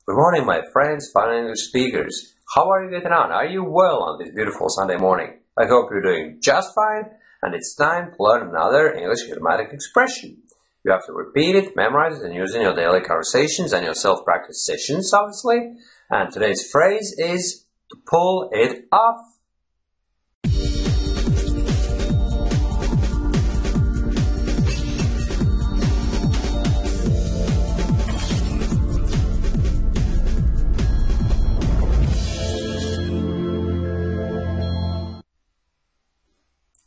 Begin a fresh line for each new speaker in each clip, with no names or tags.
Good morning, my friends, fine English speakers. How are you getting on? Are you well on this beautiful Sunday morning? I hope you're doing just fine, and it's time to learn another English idiomatic expression. You have to repeat it, memorize it, and use it in your daily conversations and your self-practice sessions, obviously. And today's phrase is to pull it off.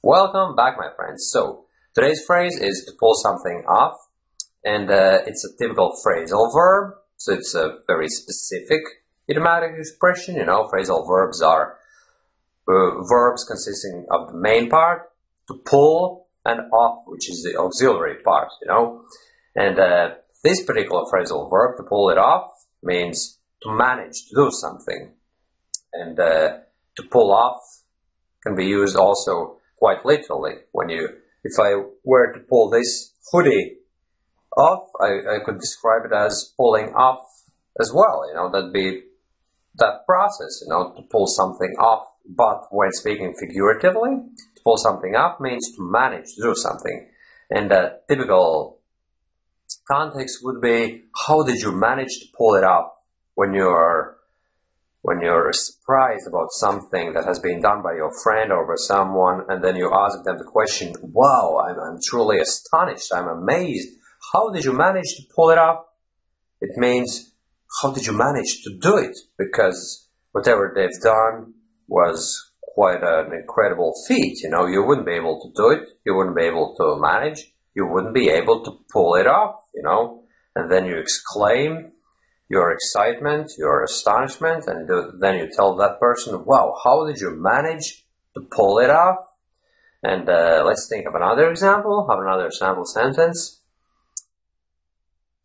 Welcome back, my friends. So, today's phrase is to pull something off, and it's a typical phrasal verb, so it's a very specific idiomatic expression. You know, phrasal verbs are verbs consisting of the main part, to pull, and off, which is the auxiliary part, you know. And this particular phrasal verb, to pull it off, means to manage to do something. And to pull off can be used also quite literally. If I were to pull this hoodie off, I could describe it as pulling off as well. You know, that'd be that process, you know, to pull something off. But when speaking figuratively, to pull something off means to manage to do something. And the typical context would be, how did you manage to pull it off when you're surprised about something that has been done by your friend or by someone, and then you ask them the question, wow, I'm truly astonished, I'm amazed. How did you manage to pull it off? It means, how did you manage to do it? Because whatever they've done was quite an incredible feat. You know, you wouldn't be able to do it, you wouldn't be able to manage, you wouldn't be able to pull it off, you know. And then you exclaim your excitement, your astonishment, and then you tell that person, wow, how did you manage to pull it off? And let's think of another example, have another sample sentence.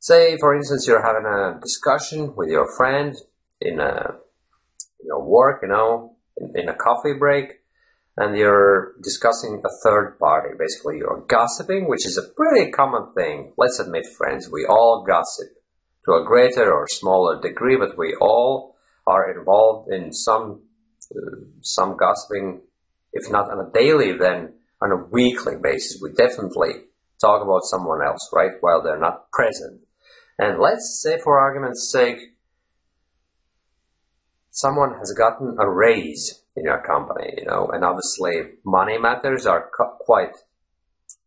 Say, for instance, you're having a discussion with your friend in your work, you know, in a coffee break, and you're discussing a third party. Basically, you're gossiping, which is a pretty common thing. Let's admit, friends, we all gossip to a greater or smaller degree, but we all are involved in some gossiping, if not on a daily, then on a weekly basis. We definitely talk about someone else, right, while they're not present. And let's say, for argument's sake, someone has gotten a raise in your company, you know, and obviously money matters are quite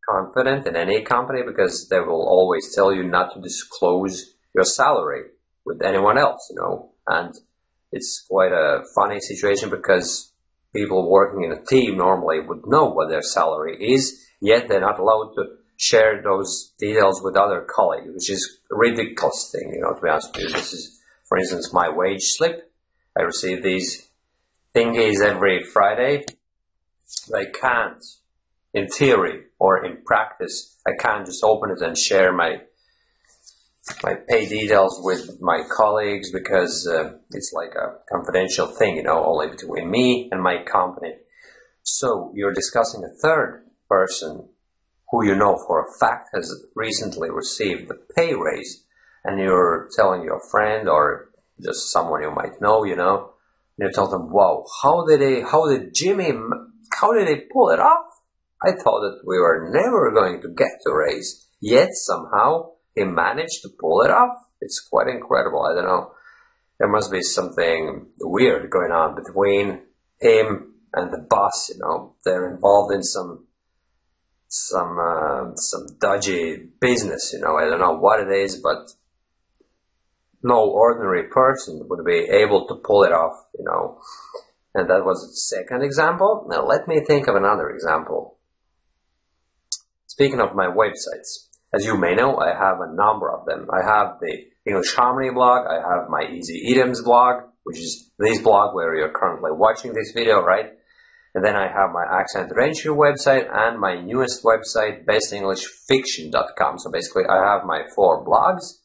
confident in any company, because they will always tell you not to disclose your salary with anyone else, you know. And it's quite a funny situation, because people working in a team normally would know what their salary is, yet they're not allowed to share those details with other colleagues, which is a ridiculous thing, you know, to be honest with you. This is, for instance, my wage slip. I receive these thingies every Friday. I can't, in theory or in practice, I can't just open it and share my pay details with my colleagues, because it's like a confidential thing, you know, only between me and my company. So you're discussing a third person who you know for a fact has recently received a pay raise, and you're telling your friend or just someone you might know, you know, and you tell them, wow, how did they pull it off? I thought that we were never going to get the raise, yet somehow he managed to pull it off. It's quite incredible. I don't know. There must be something weird going on between him and the boss. You know, they're involved in some dodgy business. You know, I don't know what it is, but no ordinary person would be able to pull it off. You know, and that was the second example. Now let me think of another example. Speaking of my websites. As you may know, I have a number of them. I have the English Harmony blog, I have my Easy Idioms blog, which is this blog where you're currently watching this video, right? And then I have my Accent Adventure website and my newest website, bestenglishfiction.com. So basically, I have my 4 blogs.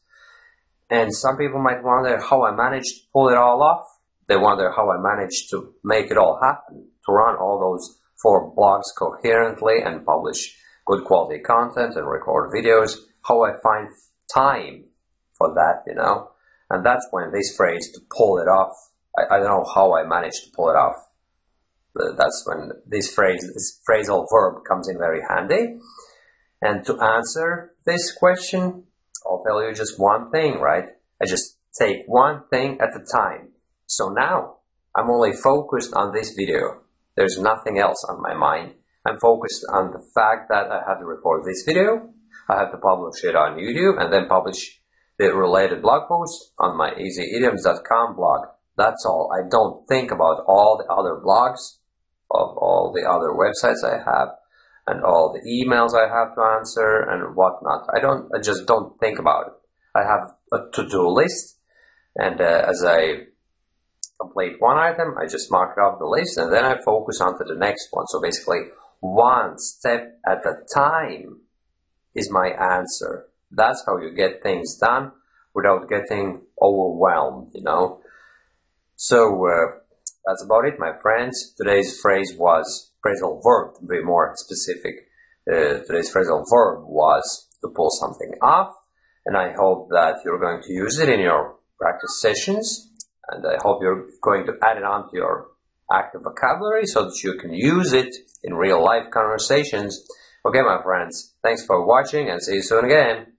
And some people might wonder how I managed to pull it all off. They wonder how I managed to make it all happen, to run all those 4 blogs coherently and publish good quality content and record videos, how I find time for that, you know. And that's when this phrase, to pull it off, I don't know how I managed to pull it off. That's when this phrasal verb comes in very handy. And to answer this question, I'll tell you just one thing, right? I just take one thing at a time. So now I'm only focused on this video. There's nothing else on my mind. I'm focused on the fact that I have to record this video, I have to publish it on YouTube, and then publish the related blog post on my easyidioms.com blog. That's all. I don't think about all the other blogs of all the other websites I have and all the emails I have to answer and whatnot. I just don't think about it. I have a to-do list, and as I complete one item, I just mark it off the list, and then I focus on to the next one. So basically, one step at a time is my answer. That's how you get things done without getting overwhelmed, you know. So that's about it, my friends. Today's phrase was phrasal verb, to be more specific. Today's phrasal verb was to pull something off, and I hope that you're going to use it in your practice sessions, and I hope you're going to add it on to your active vocabulary so that you can use it in real life conversations. Okay, my friends, thanks for watching, and see you soon again.